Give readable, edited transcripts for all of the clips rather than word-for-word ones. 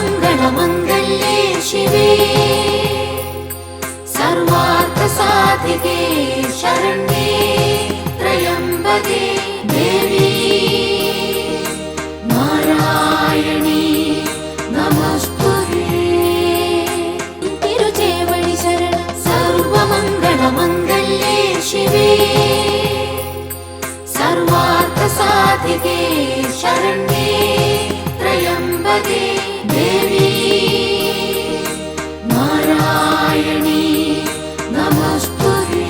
सर्वमङ्गलमङ्गल्ये शिवे सर्वार्थसाधिके शरण्ये त्र्यम्बके देवी नारायणी नमस्तुते तिरुचेवळि शरणं सर्वमङ्गलमङ्गल्ये शिवे सर्वार्थसाधिके शरण्ये त्र्यम्बके देवी नारायणी नमस्तुते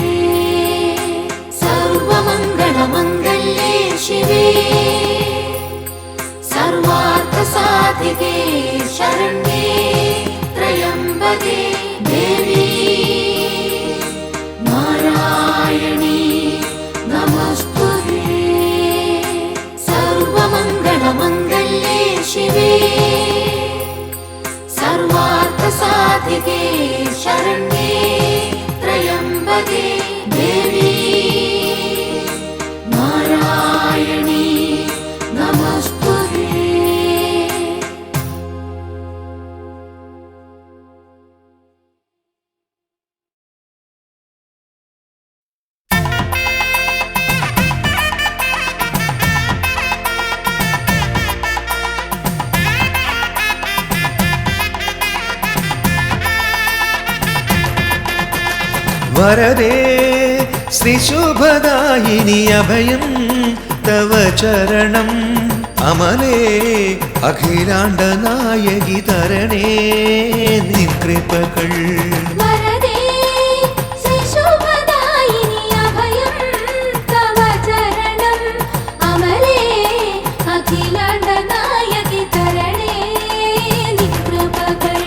सर्वमङ्गलमङ्गल्ये शिवे सर्वार्थसाधिके शरण्ये त्र्यम्बके देवी नारायणी नमस्तुते सर्वमङ्गलमङ्गल्ये शिवे सर्वार्थसाधिके शरण्ये त्र्यम्बके देवी नारायणी नमस्तुते वरदे श्रीशुभदायिनि अभयं तव चरणम् अमले अखिलाण्डनायकि तरणे निन् कृपकल् वरदे श्रीशुभदायिनि अभयं तव चरणम् अमले अखिलाण्डनायकि तरणे निन् कृपकल्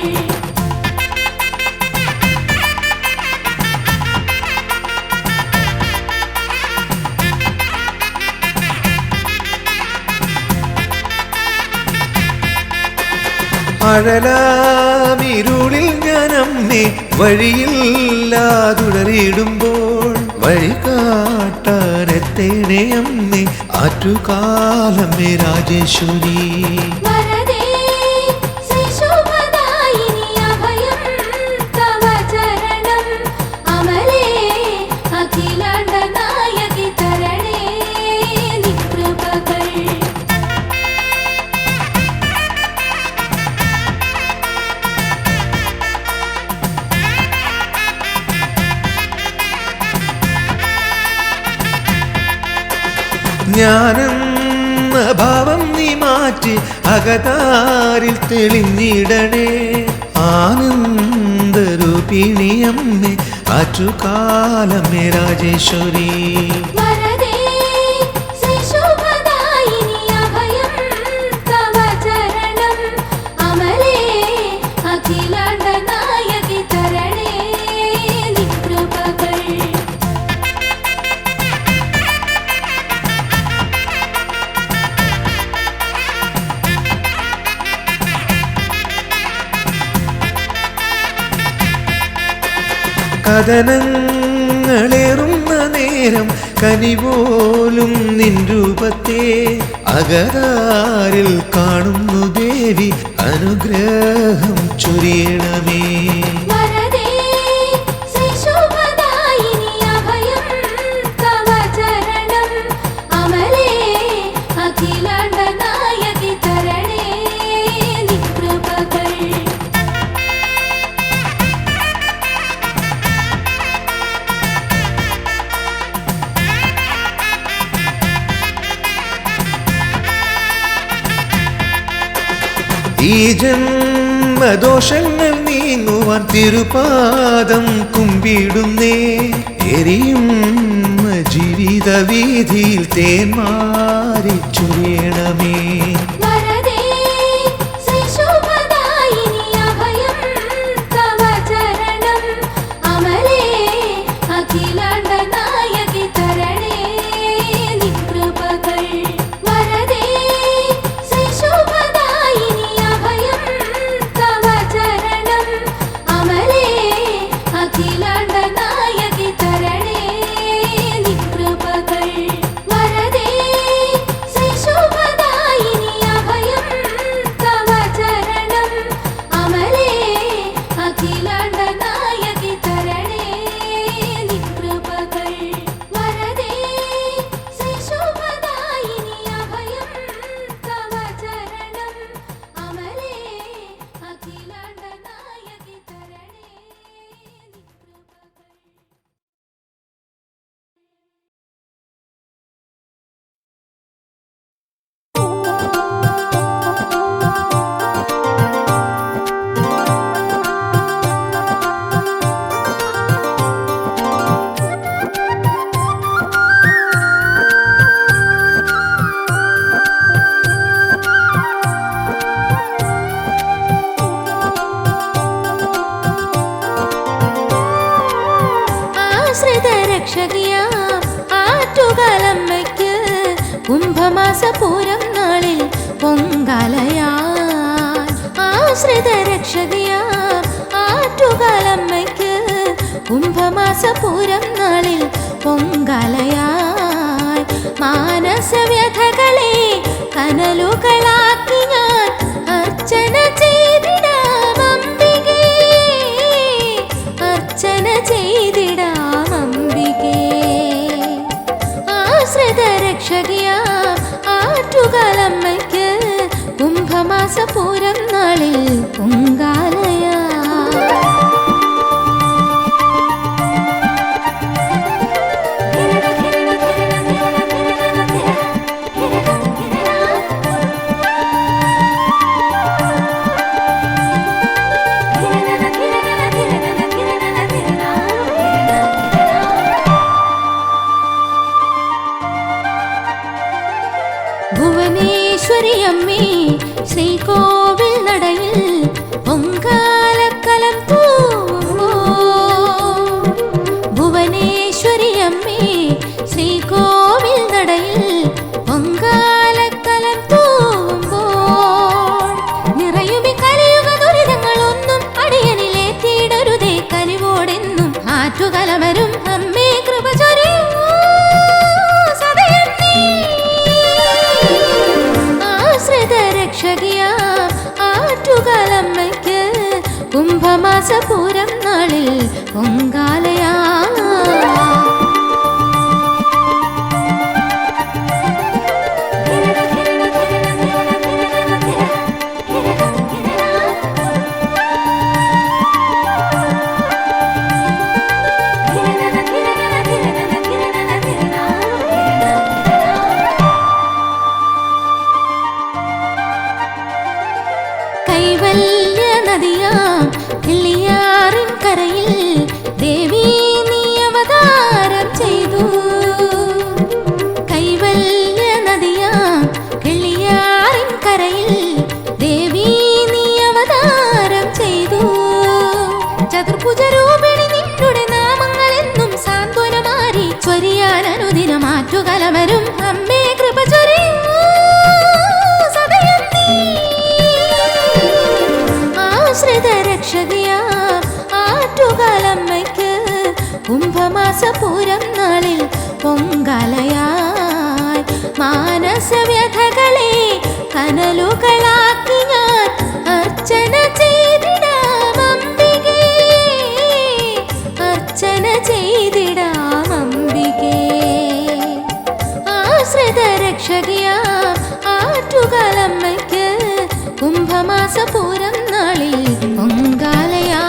അഴലാമിരുളിൽ ഞാനമ്മേ വഴിയില്ലാതുടറിയിടുമ്പോൾ വഴി കാട്ടാനെത്തേണേ അമ്മേ ആറ്റുകാലമ്മേ രാജേശ്വരി वरदे श्रीशुभदायिनि अभयं तव चरणम् अमले अखिलाण्डनायकि तरणे निन् कृपकल् ജ്ഞാനെന്ന ഭാവം നീ മാറ്റി അകതാരിൽ തെളിഞ്ഞിടണേ ആനന്ദരൂപിണി അമ്മേ ആറ്റുകാലമ്മേ രാജേശ്വരി वरदे श्रीशुभदायिनि अभयं तव चरणम् अमले अखिलाण्डनायकि तरणे निन् कृपकल् കഥനങ്ങളേറുന്ന നേരം കനിപോലും നിൻ രൂപത്തെ അകതാരിൽ കാണുന്നു ദേവി അനുഗ്രഹം ചൊരിയണമേ वरदे श्रीशुभदायिनि अभयं तव चरणम् अमले अखिलाण्डनायकि तरणे निन् कृपकल् ഈ ജന്മദോഷങ്ങൾ നീങ്ങുവാൻ തിരുപാദം കുമ്പിടുന്നേ എരിയും ജീവിത വീതിയിൽ തേന്മാരി ചൊരിയണമേ वरदे श्रीशुभदायिनि अभयं तव चरणम् अमले अखिलाण्डनायकि तरणे निन् कृपकल् वरदे श्रीशुभदायिनि अभयं तव चरणम् अमले अखिलाण्ड രക്ഷകിയാം ആറ്റുകാലമ്മയ്ക്ക് കുംഭമാസ പൂരം നാളിൽ പൊങ്കാലയാൽ. ആശ്രിത രക്ഷകിയാം ആറ്റുകാലമ്മയ്ക്ക് കുംഭമാസ പൂരം നാളിൽ പൊങ്കാലയാൽ. മാനസവ്യഥകളെ കനലുകളാക്കി ഞാൻ അർച്ചന ചെയ്തിടാം അംബികേ, അർച്ചന ചെയ്തിടാം അംബികേ. ആശ്രിത രക്ഷകിയാം ആറ്റുകാലമ്മയ്ക്ക് കുംഭമാസ പൂരം നാളിൽ പൊങ്കാലയാ. ഭുവനേശ്വരിയമ്മേ ശ്രീകോവിൽ നടയിൽ പൊങ്കാലക്കലം തൂവുമ്പോൾ. ഭുവനേശ്വരിയമ്മേ ശ്രീകോവിൽ നടയിൽ പൊങ്കാലക്കലം തൂവുമ്പോൾ. നിറയുമി കലിയുഗ ദുരിതങ്ങളൊന്നും അടിയനിലേറ്റിടരുതേ കനിവോടെന്നും. ആറ്റുകലവരും അമ്മേ കൃപ ചൊരിയൂ സദയം നീ. രക്ഷകിയാം ആറ്റുകാലമ്മയ്ക്ക് കുംഭമാസ പൂരം നാളിൽ പൊങ്കാലയാ. കൈവല്യ നദിയാം കിള്ളിയാറിൻ കരയിൽ ദേവി നീ അവതാരം ചെയ്തു. കൈവല്യ നദിയാം കിള്ളിയാറിൻ കരയിൽ ദേവി നീ അവതാരം ചെയ്തു. ചതുർഭുജ രൂപിണി നിന്നുടെ നാമങ്ങളെന്നും സാന്ത്വനമാരി ചൊരിയാൻ അനുദിനം ആറ്റുകലവരും അമ്മേ കൃപ ചൊരിയൂ സദയം നീ. ആശ്രിത രക്ഷകിയാം ആറ്റുകാലമ്മയ്ക്ക് കുംഭമാസ പൂരം നാളിൽ പൊങ്കാലയാൽ. മാനസവ്യഥകളെ കനലുകളാക്കി ഞാൻ അർച്ചന ചെയ്തിടാം അംബികേ, അർച്ചന ചെയ്തിടാം അംബികേ. ആശ്രിത രക്ഷകിയാം ആറ്റുകാലമ്മയ്ക്ക് കുംഭമാസ പൂരം നാളിൽ പൊങ്കാലയാ.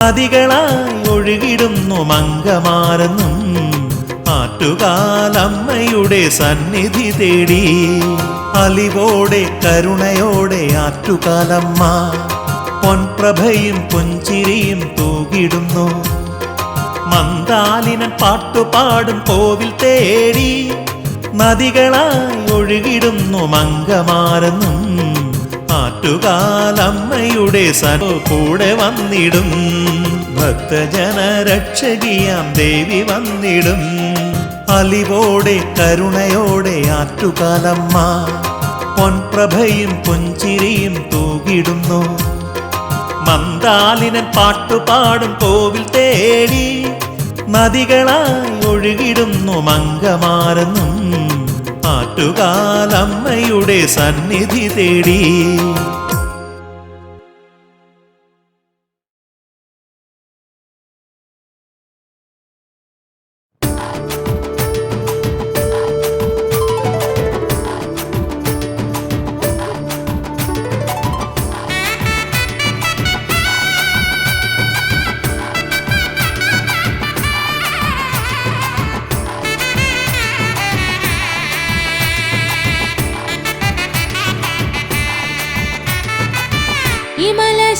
നദികളായി ഒഴുകിടുന്നു മംഗമാരെന്നും ആറ്റുകാലമ്മയുടെ സന്നിധി തേടി. അലിവോടെ കരുണയോടെ ആറ്റുകാലമ്മ പൊൻപ്രഭയും പുഞ്ചിരിയും തൂകിടുന്നു. മന്ദാലിനൻ പാട്ടുപാടും കോവിൽ തേടി. നദികളായി ഒഴുകിടുന്നു മംഗമാരെന്നും ആറ്റുകാലമ്മയുടെ കൂടെ വന്നിടും. ഭക്തജന രക്ഷകിയാം ദേവി വന്നിടും. അലിവോടെ കരുണയോടെ ആറ്റുകാലമ്മ പൊൻപ്രഭയും പുഞ്ചിരിയും തൂകിടുന്നു. മന്ദാലിനൻ പാട്ടുപാടും കോവിൽ തേടി. നദികളായി ഒഴുകിടുന്നു മംഗമാരെന്നും ആറ്റുകാലമ്മയുടെ സന്നിധി തേടി.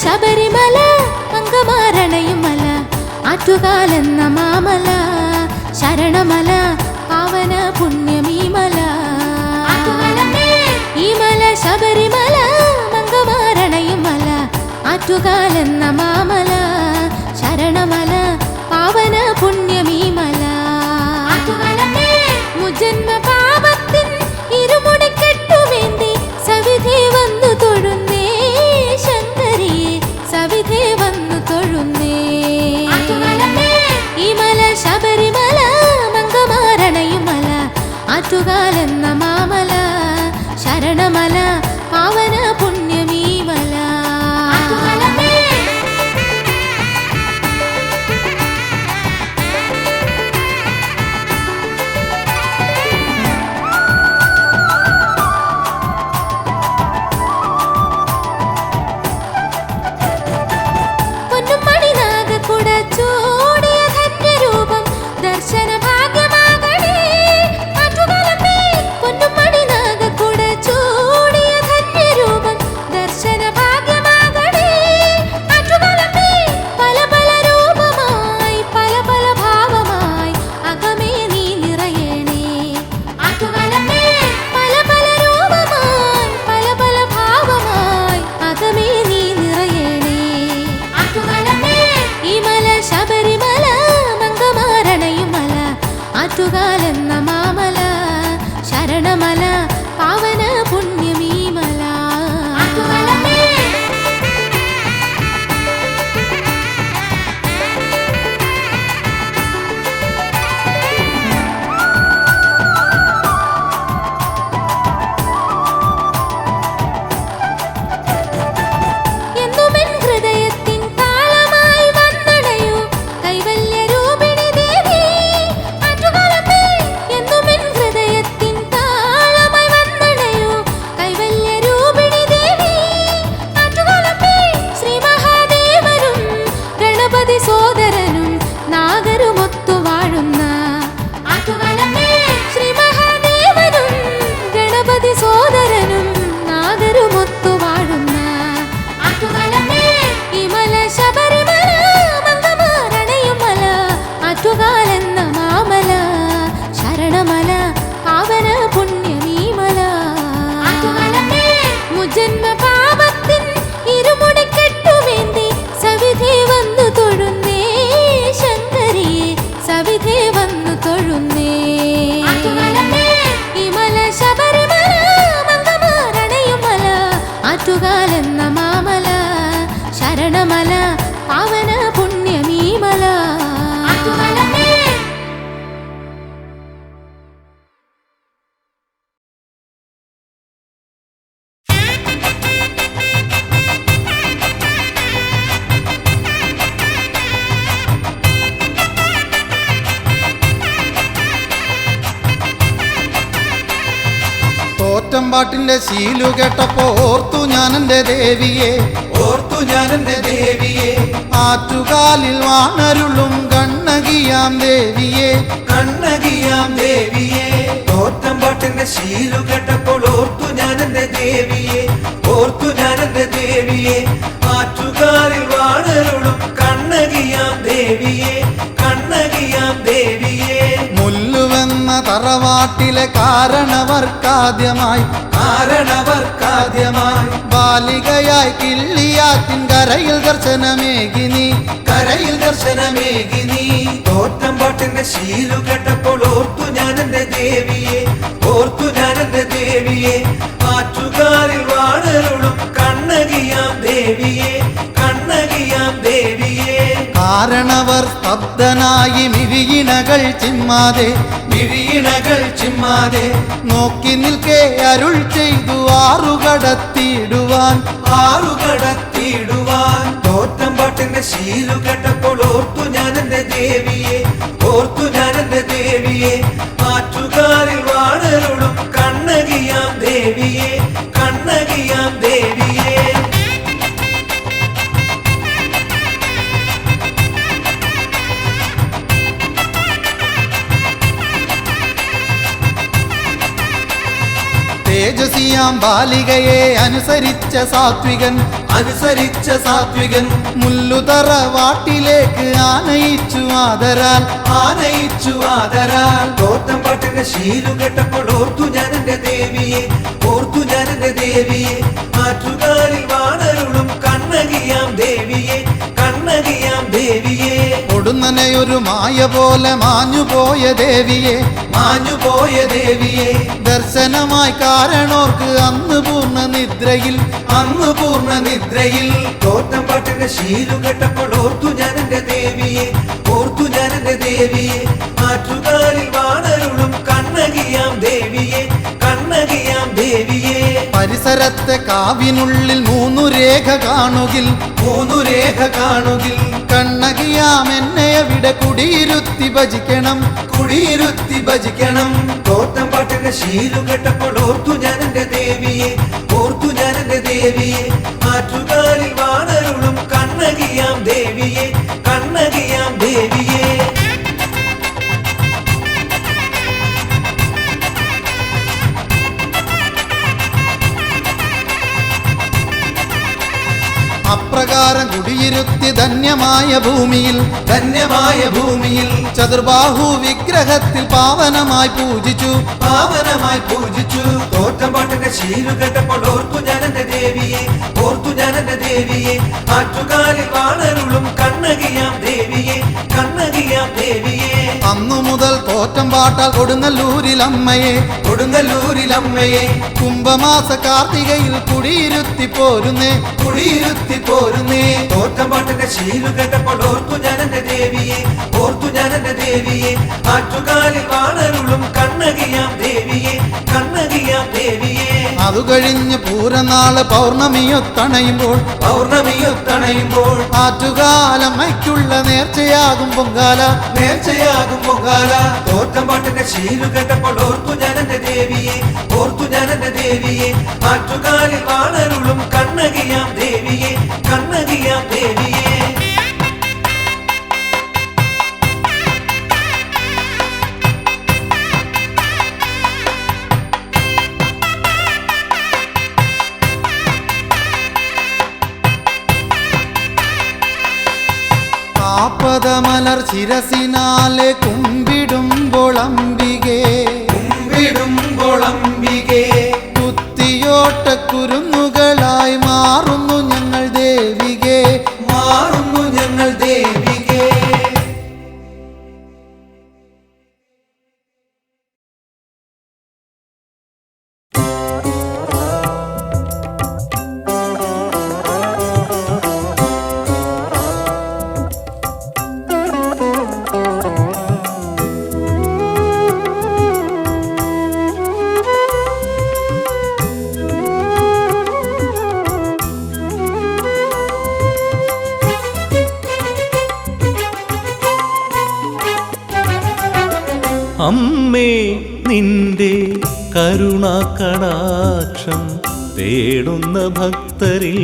ശബരിമല അങ്കമാരണയും മല ആറ്റുകാലെന്ന മാമല ശരണമല പാവന പുണ്യമീ മല. ഈ മല ശബരിമല അങ്കമാരണയും ആറ്റുകാലെന്ന മാമല ശരണമല പാവന പുണ്യമീ മല മുജന്മ പാപത്തിൻ ഇരുമുടിക്കെട്ടുമേന്തി സവിധേ വന്നു തൊഴുന്നേ ശങ്കരിയെ സവിധേ വന്നു തൊഴുന്നേ ഈ മല ശബരിമല മംഗമാരണയും മല ആറ്റുകാലെന്ന മാമല ശരണമല പാവന പുണ്യമീ മല ആറ്റുകാലെന്ന മാമല ശരണമല പാവന പുണ്യമീ മല എന്നുമെൻ ഹൃദയത്തിൻ താളമായി വന്നടയൂ കൈവല്യരൂപിണി ദേവി എന്നുമെൻ ഹൃദയത്തിൻ താളമായി വന്നടയൂ കൈവല്യരൂപിണി ദേവി ശ്രീ മഹാദേവനും ഗണപതി സോദരനും നാഗരുമൊത്തു വാഴുന്ന ശ്രീ മഹാദേവനും ഗണപതി സോദരനും നാഗരുമൊത്തു വാഴുന്ന ഈ മല ശബരിമല മംഗമാരണയും മല ആറ്റുകാലെന്ന മാമല ശരണമല പാവന പുണ്യമീ മല മുജന്മ പാപത്തിൻ ഇരുമുടിക്കെട്ടുമേന്തി സവിധേ വന്നു തൊഴുന്നേ ശങ്കരിയെ സവിധേ വന്നു തൊഴുന്നേ ഈ മല ശബരിമല മംഗമാരണയും മല ആറ്റുകാലെന്ന മാമല ശരണമല പാവന പുണ്യമീ മല തോറ്റമ്പാട്ടിന്റെ ശീലു കേട്ടപ്പോ ഓർത്തു ഞാനെന്റെ ദേവിയെ ആറ്റുകാലിൽ വാണരുളും കണ്ണകിയാം ദേവിയെ തോറ്റമ്പാട്ടിന്റെ ശീലു കേട്ടപ്പോൾ ഓർത്തു ഞാനെന്റെ ദേവിയെ ആറ്റുകാലിൽ വാണരുളും കണ്ണകിയാം ദേവിയെ മുല്ലുവെന്ന തറവാട്ടിലെ കാരണവർക്കാദ്യമായി ബാലികയായി കിള്ളിയാറ്റിൻ കരയിൽ ദർശനമേകി നീ തോറ്റമ്പാട്ടിന്റെ ശീലു കേട്ടപ്പോൾ ഓർത്തു ഞാനെന്റെ ദേവിയെ ആറ്റുകാലിൽ വാണരുളും കണ്ണകിയാം ദേവിയെ കാരണവർ സ്തബ്ധനായി മിഴിയിണകൾ ചിമ്മാതെ നോക്കി നിൽക്കെ അരുൾ ചെയ്തു ആറുകടത്തിയിടുവാൻ തോറ്റമ്പാട്ടിന്റെ ശീലു കേട്ടപ്പോൾ ഓർത്തു ഞാനെന്റെ ദേവിയെ ആറ്റുകാലിൽ വാണരുളും കണ്ണകിയാം ദേവിയെ തേജസിയാം ബാലികയെ അനുസരിച്ച സാത്വികൻ മുല്ലുതറവാട്ടിലേക്ക് ആനയിച്ചു ആദരാൽ തോറ്റമ്പാട്ടിന്റെ ശീലു കേട്ടപ്പോൾ ഓർത്തു ഞാനെന്റെ ദേവിയെ ആറ്റുകാലിൽ വാണരുളും കണ്ണകിയാം അങ്ങനെ മായ പോലെ മാഞ്ഞുപോയ ദേവിയെ മാഞ്ഞുപോയ ദേവിയെ ദർശനമായി കാരണോർക്ക് അന്ന് പൂർണ്ണ നിദ്രയിൽ അന്ന് പൂർണ്ണ നിദ്രയിൽ തോറ്റം പാട്ടിന്റെ ശീലു കേട്ടപ്പോൾ ഓർത്തു ഞാൻ എന്റെ ദേവിയെ ഓർത്തു ഞാൻ എന്റെ ദേവിയെ ആറ്റുകാലിൽ വാണരുളും കണ്ണകിയാം ദേവിയെ കണ്ണകിയാം ദേവിയെ പരിസരത്തെ കാവിനുള്ളിൽ 3 രേഖ കാണുകിൽ 3 രേഖ കാണുകിൽ കണ്ണകിയാം എന്നെ അവിടെ കുടിയിരുത്തി ഭജിക്കണം കുടിയിരുത്തി ഭജിക്കണം തോറ്റം പാട്ടിന്റെ ശീലു കേട്ടപ്പോൾ ഓർത്തു ഞാൻ എന്റെ ദേവിയെ ഓർത്തു ഞാൻ എന്റെ ദേവിയെ ആറ്റുകാലിൽ വാണരുളും കണ്ണകിയാം ദേവിയെ കണ്ണകിയാം ദേവിയെ അപ്രകാരം കുടിയിരുത്തി ധന്യമായ ഭൂമിയിൽ ധന്യമായ ഭൂമിയിൽ ചതുർബാഹു വിഗ്രഹത്തിൽ പാവനമായി പൂജിച്ചു പാവനമായി പൂജിച്ചു തോറ്റം പാട്ടിന്റെ ശീലു കേട്ടപ്പോൾ ഓർത്തു ഞാൻ എന്റെ ദേവിയെ ഓർത്തു ഞാൻ എന്റെ ദേവിയെ ആറ്റുകാലിൽ വാണരുളും കണ്ണകിയാം ദേവിയെ കണ്ണകിയാം ദേവിയെ അന്നു മുതൽ തോറ്റം പാട്ടാൽ കൊടുങ്ങല്ലൂരിൽ അമ്മയെ കൊടുങ്ങല്ലൂരിൽ അമ്മയെ കുംഭമാസ കാർത്തികയിൽ കുടിയിരുത്തി പോരുന്നേ കുടിയിരുത്തി പോരുന്നേ തോറ്റം പാട്ടിന്റെ ശീലു കേട്ടപ്പോൾ ഓർത്തു ഞാൻ എന്റെ ദേവിയെ ഓർത്തു ഞാൻ എന്റെ ദേവിയെ ആറ്റുകാലിൽ വാണരുളും കണ്ണകിയാം ദേവിയെ കണ്ണകിയാം ദേവിയെ അതു കഴിഞ്ഞ് പൂരനാള് പൗർണമിയൊത്തണയുമ്പോൾ പൗർണമിയൊത്തണയുമ്പോൾ ആറ്റുകാലമ്മയ്ക്കുള്ള നേർച്ചയാകും പൊങ്കാല നേർച്ചയാകും പൊങ്കാല തോറ്റം പാട്ടിന്റെ ശീലു കേട്ടപ്പോൾ ഓർത്തു ഞാൻ എന്റെ ദേവിയെ ഓർത്തു ഞാൻ എന്റെ ദേവിയെ ആറ്റുകാലിൽ വാണരുളും കണ്ണകിയാം ദേവിയെ കണ്ണകിയാം ദേവിയെ ആപദമലർ ശിരസിനാലെ കുമ്പിടുമ്പോൾ അംബികേ കുമ്പിടുമ്പോൾ അംബികേ കുത്തിയോട്ട കുരുന്നുകളായി മാറുന്നു ഞങ്ങൾ ദേവികേ മാറുന്നു ഞങ്ങൾ ദേവികേ അമ്മേ നിന്റെ കരുണാകടാക്ഷം തേടുന്ന ഭക്തരിൽ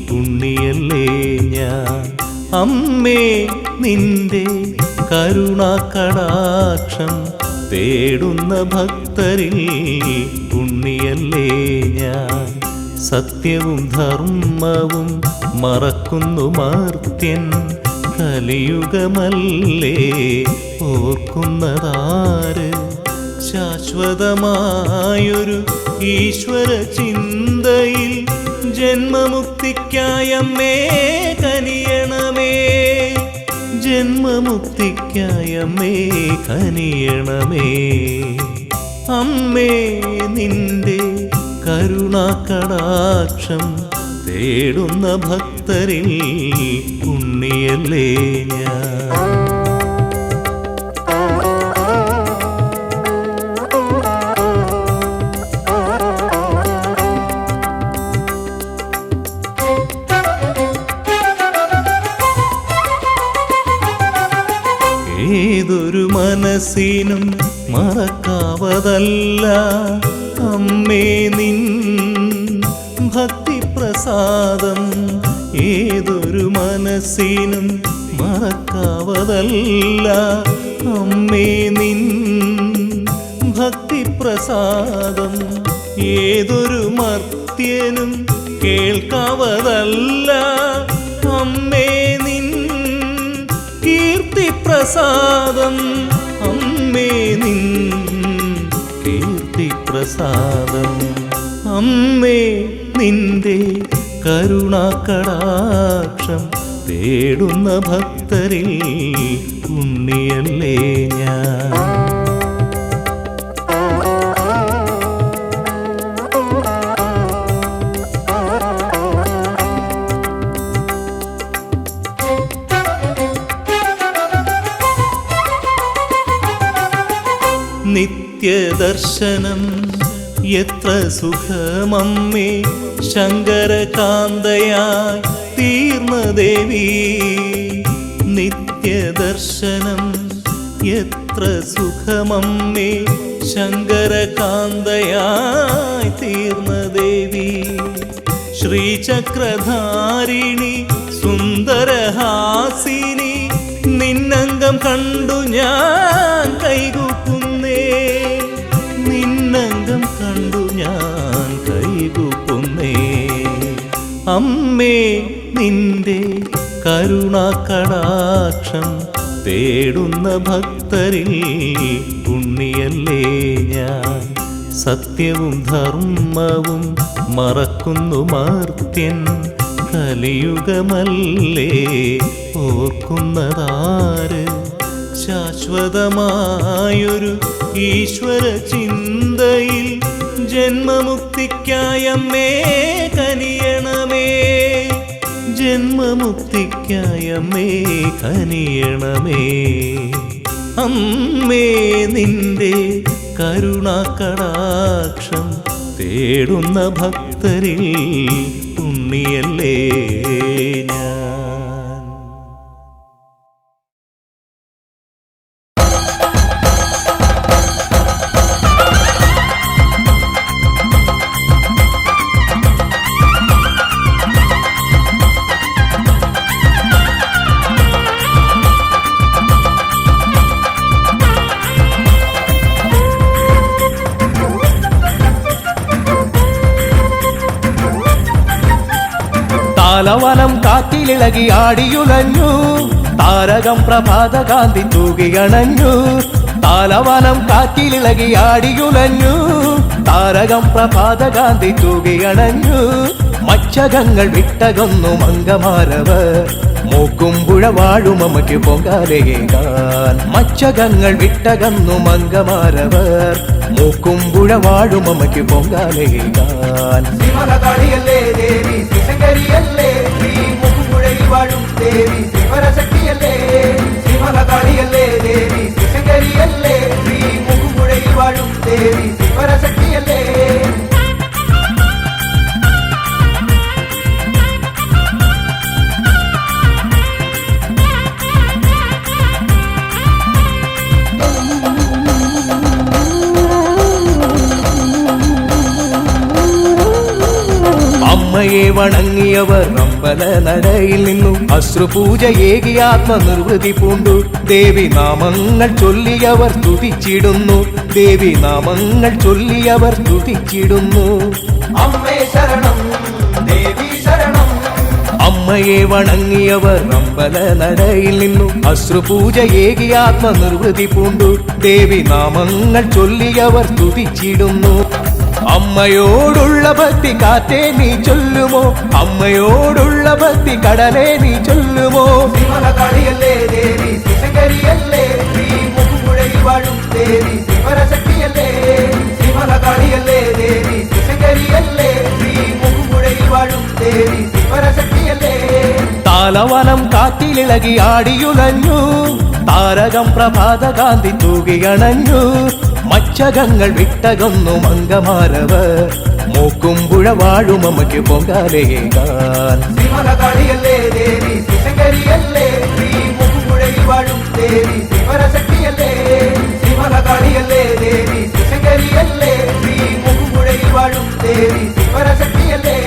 പുണ്യല്ലേ ഞാൻ. അമ്മേ നിന്റെ കരുണാകടാക്ഷം തേടുന്ന ഭക്തരിൽ പുണ്യല്ലേ ഞാൻ. സത്യവും ധർമ്മവും മറക്കുന്നു മർത്യൻ, കലിയുഗമല്ലേ ഓർക്കുന്നതാര്. ശാശ്വതമായൊരു ഈശ്വര ചിന്തയിൽ ജന്മമുക്തിക്കായമ്മേ കനിയണമേ, ജന്മമുക്തിക്കായമ്മേ കനിയണമേ. അമ്മേ നിന്റെ കരുണാകടാക്ഷം തേടുന്ന ഭക്തരിൽ പുണ്യല്ലേ ഞാൻ. ഏതൊരു മനസ്സിനും മറക്കാവതല്ല അമ്മേ നിൻ ഭക്തിപ്രസാദം. ഏതൊരു മനസ്സിനും മറക്കാവതല്ല അമ്മേ നിൻ ഭക്തിപ്രസാദം. ഏതൊരു മർത്യനും കേൾക്കാവതല്ല അമ്മേ നിൻ കീർത്തിപ്രസാദം. അമ്മേ നിൻ കീർത്തിപ്രസാദം. അമ്മേ നിന്റെ കരുണാകടാക്ഷം തേടുന്ന ഭക്തരിൽ ഉണ്ണിയല്ലേ ഞാൻ. നിത്യദർശനം എത്ര സുഖമമ്മേ, ശങ്കരകാന്തയായി തീർന്ന ദേവി. നിത്യദർശനം എത്ര സുഖമമ്മേ, ശങ്കരകാന്തയായി തീർന്ന ദേവി. ശ്രീചക്രധാരിണി സുന്ദരഹാസിനി, നിന്നംഗം കണ്ടു ഞാൻ കൈകൂപ്പുന്നേ, നിന്നംഗം കണ്ടു ഞാൻ കൈകൂപ്പുന്നേ. അമ്മേ നിന്റെ കരുണാകടാക്ഷം തേടുന്ന ഭക്തരിൽ ഉണ്ണിയല്ലേ ഞാൻ. സത്യവും ധർമ്മവും മറക്കുന്നു മർത്യൻ, കലിയുഗമല്ലേ ഓർക്കുന്നതാര്. ശാശ്വതമായൊരു ഈശ്വര ചിന്തയിൽ ജന്മമുക്തിക്കായമ്മേ കനിയണമേ, ജന്മമുക്തിക്കായമ്മേ കനിയണമേ. അമ്മേ നിന്റെ കരുണാകടാക്ഷം തേടുന്ന ഭക്തരിൽ ഉണ്ണിയല്ലേ ഞാൻ. താലവനം കാറ്റിലിളകി ആടിയുലഞ്ഞു, താരകം പ്രഭാതകാന്തി തൂകിയണഞ്ഞു. താലവനം കാറ്റിലിളകി ആടിയുലഞ്ഞു, താരകം പ്രഭാതകാന്തി തൂകിയണഞ്ഞു. മച്ചകങ്ങൾ വിട്ടകന്നു മങ്കമാരവർ, മൂക്കുംപുഴ വാഴുമമ്മയ്ക്ക് പൊങ്കാലയേകാൻ. മച്ചകങ്ങൾ വിട്ടകന്നു മങ്കമാരവർ, മൂക്കുംപുഴ വാഴുമമ്മയ്ക്ക് പൊങ്കാലയേകാൻ. ശിവനകാളിയല്ലേ ദേവി ശിവശങ്കരിയല്ലേ, ശ്രീ മുക്കുപുഴയിൽ വാഴും ദേവി ശിവരശക്തിയല്ലേ. ശിവനകാളിയല്ലേ ദേവി ശിവശങ്കരിയല്ലേ, ശ്രീ മുക്കുപുഴയിൽ വാഴും ദേവി ശിവരശക്തിയല്ലേ. അമ്മയെ വണങ്ങിയവർ അമ്പല നടയിൽ നിന്നു അശ്രുപൂജയേകി ആത്മനിർവൃതി പൂണ്ടു. ദേവി നാമങ്ങൾ ചൊല്ലിയവർ സ്തുതിച്ചിടുന്നു, ദേവി നാമങ്ങൾ ചൊല്ലിയവർ സ്തുതിച്ചിടുന്നു. അമ്മേ ശരണം ദേവി ശരണം. അമ്മയെ വണങ്ങിയവർ അമ്പല നടയിൽ നിന്നു അശ്രുപൂജയേകി ആത്മനിർവൃതി പൂണ്ടു. ദേവി നാമങ്ങൾ ചൊല്ലിയവർ സ്തുതിച്ചിടുന്നു. അമ്മയോടുള്ള ഭക്തി കാറ്റേ നീ ചൊല്ലുമോ, അമ്മയോടുള്ള ഭക്തി കടലേ നീ ചൊല്ലുമോ. ശിവനകാളിയല്ലേ ദേവി ശിവശങ്കരിയല്ലേ, ശ്രീ മുക്കുപുഴയിൽ വാഴും ദേവി ശിവരശക്തിയല്ലേ. ശിവനകാളിയല്ലേ ദേവി ശിവശങ്കരിയല്ലേ, ശ്രീ മുക്കുപുഴയിൽ വാഴും ദേവി ശിവരശക്തിയല്ലേ. താലവനം കാറ്റിലിളകി ആടിയുലഞ്ഞു, താരകം പ്രഭാതകാന്തി തൂകിയണഞ്ഞു. മച്ചകങ്ങൾ വിട്ടകന്നു മങ്കമാരവർ, മൂക്കുംപുഴ വാഴുമമ്മയ്ക്ക് പൊങ്കാലയേകാൻ. ശിവനകാളിയല്ലേ ദേവി ശിവശങ്കരിയല്ലേ, ശ്രീ മുക്കുപുഴയിൽ വാഴും ദേവി ശിവരശക്തിയല്ലേ. ശിവനകാളിയല്ലേ ദേവി ശിവശങ്കരിയല്ലേ, ശ്രീ മുക്കുപുഴയിൽ വാഴും ദേവി ശിവരശക്തിയല്ലേ.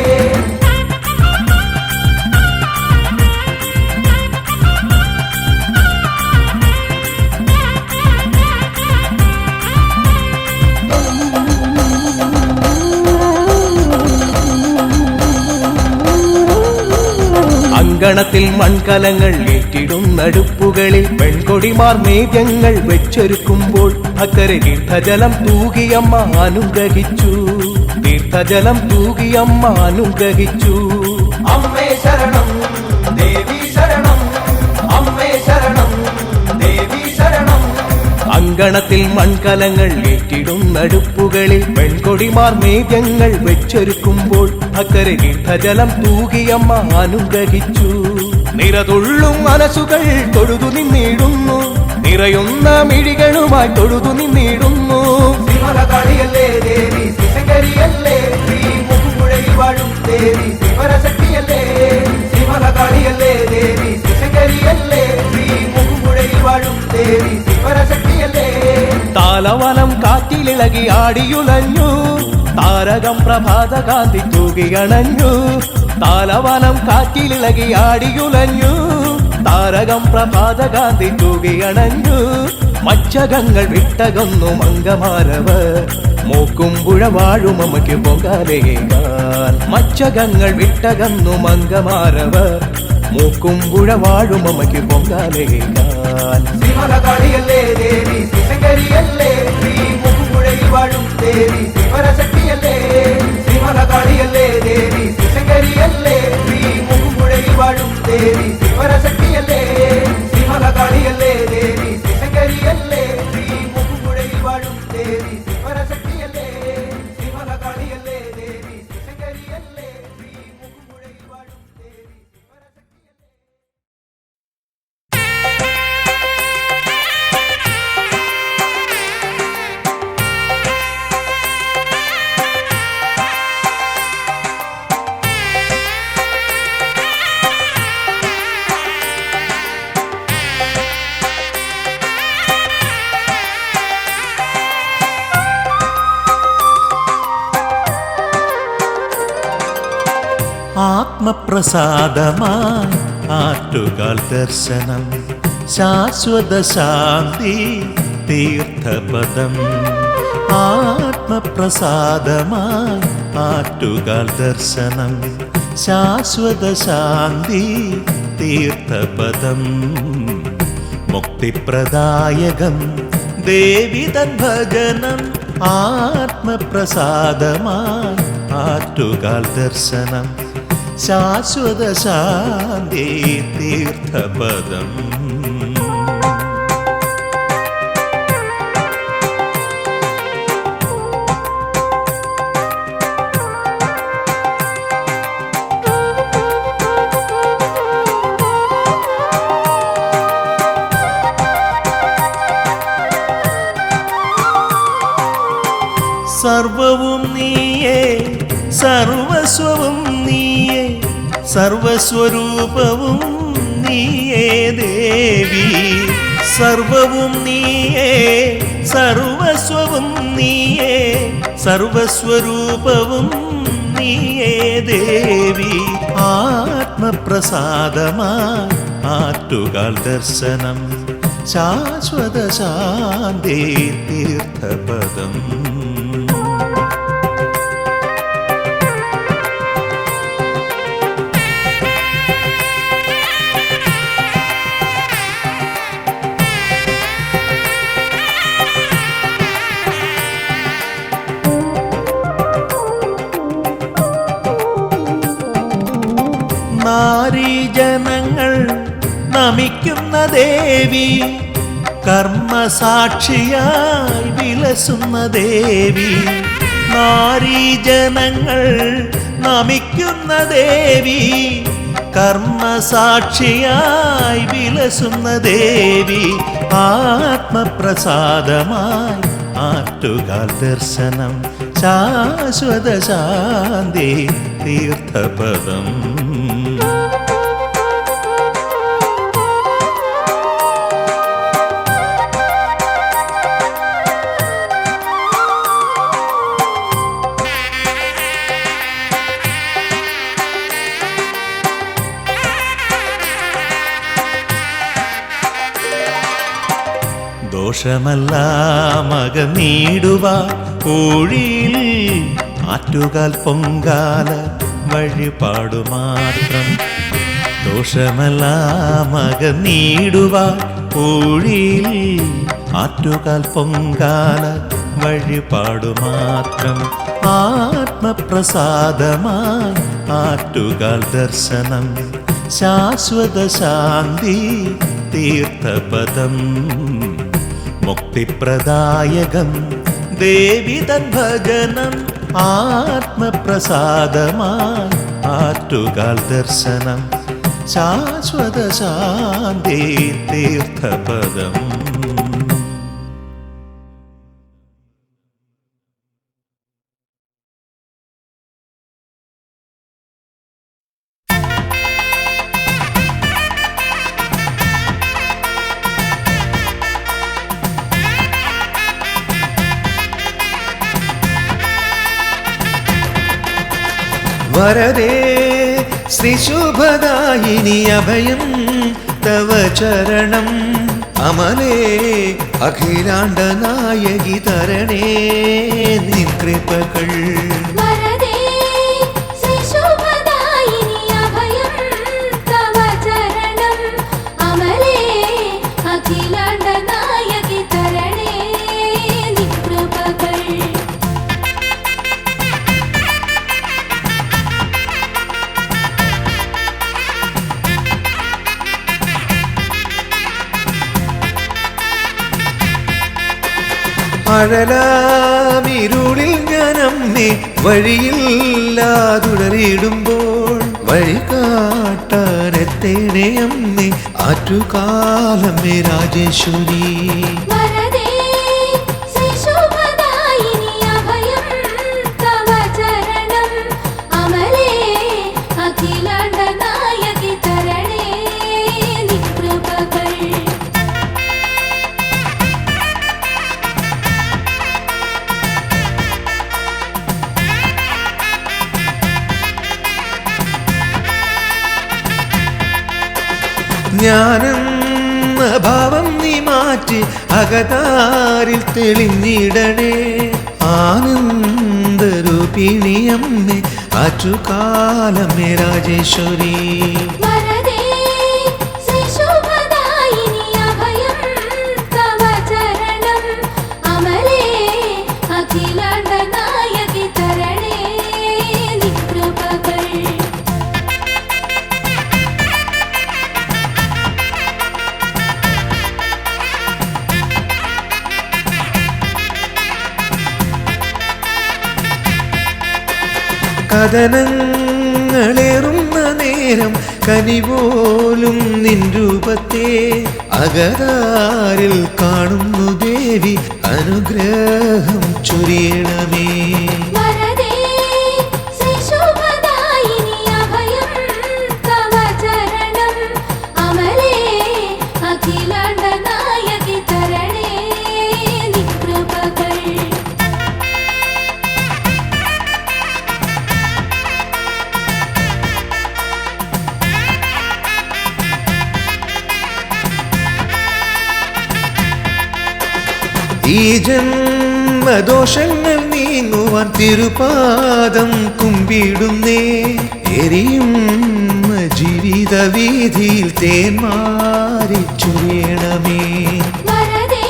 അങ്കണത്തിൽ മൺകലങ്ങൾ ഏറ്റിടും നടുപ്പുകളിൽ പെൺകൊടിമാർ മേദ്യങ്ങൾ വെച്ചൊരുക്കുമ്പോൾ അക്കരെ തീർത്ഥജലം തൂകിയമ്മ അനുഗ്രഹിച്ചു, തീർത്ഥജലം തൂകിയമ്മ അനുഗ്രഹിച്ചു. അമ്മേ ശരണം ദേവി ശരണം. അങ്കണത്തിൽ മൺകലങ്ങൾ ഏറ്റിടുന്നടുപ്പുകളിൽ പെൺകൊടിമാർ മേഘങ്ങൾ വെച്ചൊരുക്കുമ്പോൾ അക്കരെ തീർത്ഥജലം തൂകിയമ്മ അനുഗ്രഹിച്ചു. നിറതുള്ളും മനസ്സുകൾ തൊഴുതു നിന്നിടുന്നു, നിറയുന്ന മിഴികളുമായി തൊഴുതു നിന്നിടുന്നു. ശിവലകാളിയല്ലേ ദേവി ശിവങ്കരിയല്ലേ ശ്രീ മുഖുപുഴയിൽ വാഴും ദേവി ശിവരശക്തിയല്ലേ. ശിവലകാളിയല്ലേ ദേവി ശിവങ്കരിയല്ലേ ശ്രീ മുഖുപുഴയിൽ വാഴും ദേവി ശിവരശക്തിയല്ലേ. താലവനം കാറ്റിലിളകി ആടിയുലഞ്ഞു, താരകം പ്രഭാതകാന്തി തൂകിയണഞ്ഞു. താലവനം കാറ്റിലിളകി ആടിയുലഞ്ഞു, താരകം പ്രഭാതകാന്തി തൂകിയണഞ്ഞു. മച്ചകങ്ങൾ വിട്ടകന്നു മംഗമാരവർ മൂക്കുംപുഴ വാഴുമമ്മയ്ക്ക് പൊങ്കാലയേകാൻ. മച്ചകങ്ങൾ വിട്ടകന്നു മംഗമാരവർ മൂക്കുംപുഴ വാഴുമമ്മയ്ക്ക് പൊങ്കാലയേകാൻ. ശിവലകാളിയല്ലേ ദേവി ശിവങ്കരിയല്ലേ ശ്രീ മുഖുപുഴയിൽ വാഴും ദേവി ശിവരശക്തിയല്ലേ. ശിവലകാളിയല്ലേ ദേവി ശിവങ്കരിയല്ലേ ശ്രീ മുഖുപുഴയിൽ വാഴും ദേവി ശിവരശക്തിയല്ലേ. ശിവലകാളിയല്ലേ ദേവി ശിവങ്കരിയല്ലേ ശ്രീ മുഖുപുഴയിൽ വാഴും ദേവി ശിവരശക്തിയല്ലേ. ശിവലകാളിയല്ലേ ദേവി ശിവങ്കരിയല്ലേ ശ്രീ മുഖുപുഴയിൽ വാഴും ദേവി ശിവരശക്തിയല്ലേ. ആത്മപ്രസാദമായി ആറ്റുകാൽ ദർശനം, ശാശ്വത ശാന്തി തീർത്ഥപദം. ആത്മപ്രസാദമായി ആറ്റുകാൽ ദർശനം, ശാശ്വത ശാന്തി തീർത്ഥപദം. മുക്തിപ്രദായകം ദേവി തൻ ഭജനം, ആത്മപ്രസാദമായി ആറ്റുകാൽ ദർശനം, ശാശ്വത ശാന്തി തീർത്ഥപദം. സർവവും നീയേ സർവസ്വവും നീയേ, സർവസ്വരൂപവും നീയേ ദേവി. സർവവും നീയേ സർവസ്വവും നീയേ, സർവസ്വരൂപവും നീയേ ദേവി. ആത്മപ്രസാദമായി ആറ്റുകാൽ ദർശനം, ശാശ്വത ശാന്തി തീർത്ഥപദം. നാരീജനങ്ങൾ നമിക്കുന്ന ദേവി, കർമ്മസാക്ഷിയായി വിലസുന്ന ദേവി. നാരീജനങ്ങൾ നമിക്കുന്ന ദേവി, കർമ്മസാക്ഷിയായി വിലസുന്ന ദേവി. ആത്മപ്രസാദമായി ആറ്റുകാൽ ദർശനം, ശാശ്വത ശാന്തി തീർത്ഥപദം. ദോഷമെല്ലാം അകന്നിടുവാൻ കോഴിയിൽ ആറ്റുകാൽ പൊങ്കാല വഴിപാടു മാത്രം. ദോഷമെല്ലാം അകന്നിടുവാൻ കോഴിയിൽ ആറ്റുകാൽ പൊങ്കാല വഴിപാടു മാത്രം. ആത്മപ്രസാദമായി ആറ്റുകാൽ ദർശനം, ശാശ്വത ശാന്തി തീർത്ഥപദം. മുക്തിപ്രദായകം ദേവി തൻ ഭജനം ആത്മപ്രസാദമായി ആറ്റുകാൽ ദർശനം ശാശ്വത ശാന്തി തീർത്ഥപദം. വരദേ ശ്രീശുഭദായിനി അഭയം തവ ചരണം അമലേ അഖിലാണ്ട നായകി തരണേ നിൻ കൃപകൾ. വരദേ ശ്രീശുഭദായിനി അഭയം തവ ചരണം അമലേ അഖിലാണ്ട നായകി തരണേ നിൻ കൃപകൾ. അഴലാമിരുളിൽ ഞാനമ്മേ വഴിയില്ലാതുടറിയിടുമ്പോൾ വഴി കാട്ടാനെത്തേണേ അമ്മേ ആറ്റുകാലമ്മേ രാജേശ്വരി. വരദേ ശ്രീശുഭദായിനി അഭയം തവ ചരണം അമലേ അഖിലാണ്ട നായകി തരണേ നിൻ കൃപകൾ. ജ്ഞാനം അഭാവം നീ മാറ്റി അകതാരിൽ തെളിഞ്ഞിടണേ ആനന്ദരൂപിണിയമ്മേ ആറ്റുകാലമ്മേ രാജേശ്വരി. വരദേ ശ്രീശുഭദായിനി അഭയം തവ ചരണം അമലേ അഖിലാണ്ട നായകി തരണേ നിൻ കൃപകൾ. കഥനങ്ങളേറുന്ന നേരം കനിപോലും നിൻ രൂപത്തെ അകതാരിൽ കാണുന്നു ദേവി അനുഗ്രഹം ചൊരിയണമേ. വരദേ ശ്രീശുഭദായിനി അഭയം തവ ചരണം അമലേ അഖിലാണ്ട നായകി തരണേ നിൻ കൃപകൾ. ഈ ജന്മദോഷങ്ങൾ നീങ്ങുവാൻ തിരുപാദം കുമ്പിടുന്നേ എരിയും ജീവിത വീതിയിൽ തേന്മാരി ചൊരിയണമേ. വരദേ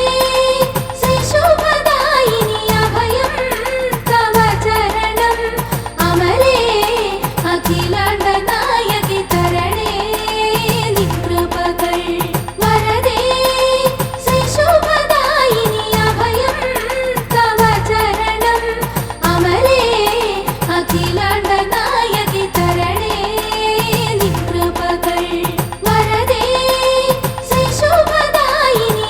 ശ്രീശുഭദായിനി അഭയം തവ ചരണം അമലേ അഖിലാണ്ട നായകി തരണേ നിൻ കൃപകൾ. വരദേ ശ്രീശുഭദായിനി അഭയം തവ ചരണം അമലേ അഖിലാണ്ട നായകി തരണേ നിൻ കൃപകൾ. വരദേ ശ്രീശുഭദായിനി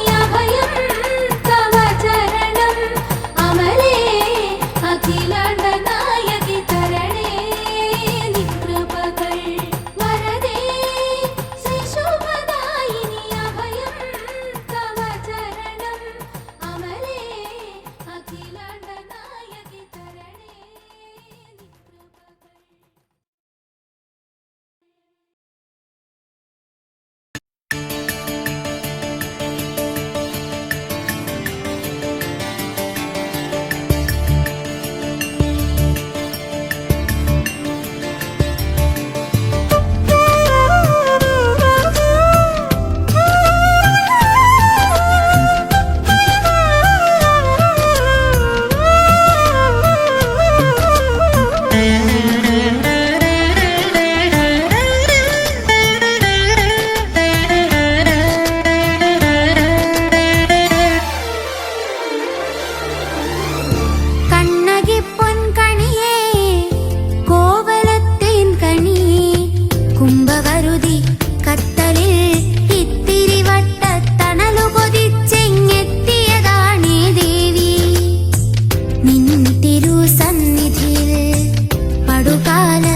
പടുകാല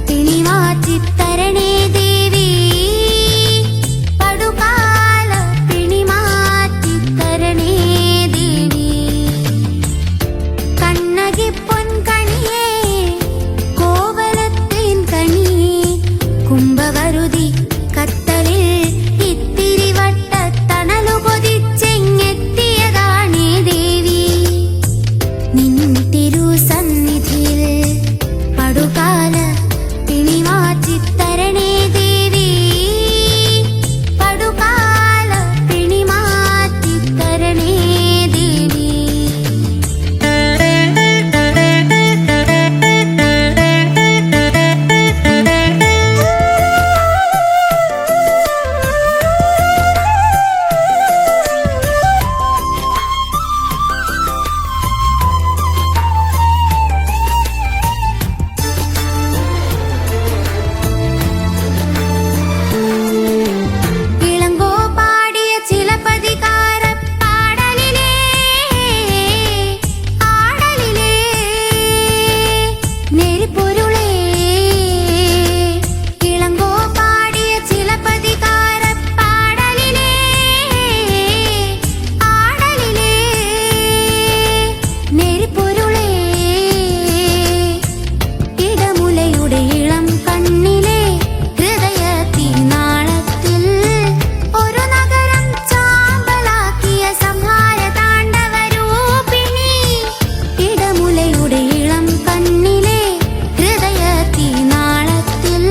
പിണിമാറ്റിത്തരണേ ദേവി, പടുകാല പിണിമാറ്റിത്തരണേ ദേവി. കണ്ണകി പൊൻകണിയേ കോവലത്തേൻ കണി, കുംഭവരുതി കത്തലിൽ ഇത്തിരി വട്ടത്തണലു കൊതിച്ചെങ്ങെത്തിയതാണേ ദേവി. നിൻ തിരുസന്നിധിയിൽ പടുകാല പിണിമാറ്റിത്തരണേ ദേവി, പടുകാല പിണിമാറ്റിത്തരണേ ദേവി. ഇളങ്കോ പാടിയ ചിലപ്പതികാരപ്പാടലിലേ ആടലിലേ നെരിപ്പൊരുളേ. ഇളങ്കോ പാടിയ ചിലപ്പതികാരപ്പാടലിലേ ആടലിലേ നെരിപ്പൊരുളേ. ഇടമുലയുടെ ഇളം കണ്ണിലെ ഹൃദയത്തിനാളത്തിൽ ഒരു നഗരം ചാമ്പലാക്കിയ സംഹാര താണ്ഡവരൂപിണി. ഇടമുലയുടെ ഇളം കണ്ണിലെ ഹൃദയത്തിനാളത്തിൽ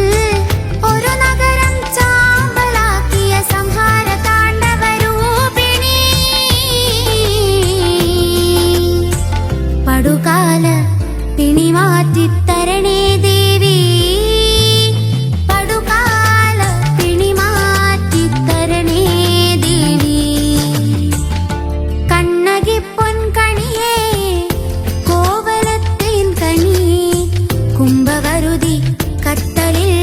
ഒരു നഗരം ചാമ്പലാക്കിയ സംഹാര താണ്ഡവരൂപിണി. പടുകാല പിണിമാറ്റിത്തരണേ ദേവി, പടുകാല പിണിമാറ്റിത്തരണേ ദേവി. കണ്ണകി പൊൻകണിയേ കോവലത്തേൻ കണി, കുംഭവരുതി കത്തലിൽ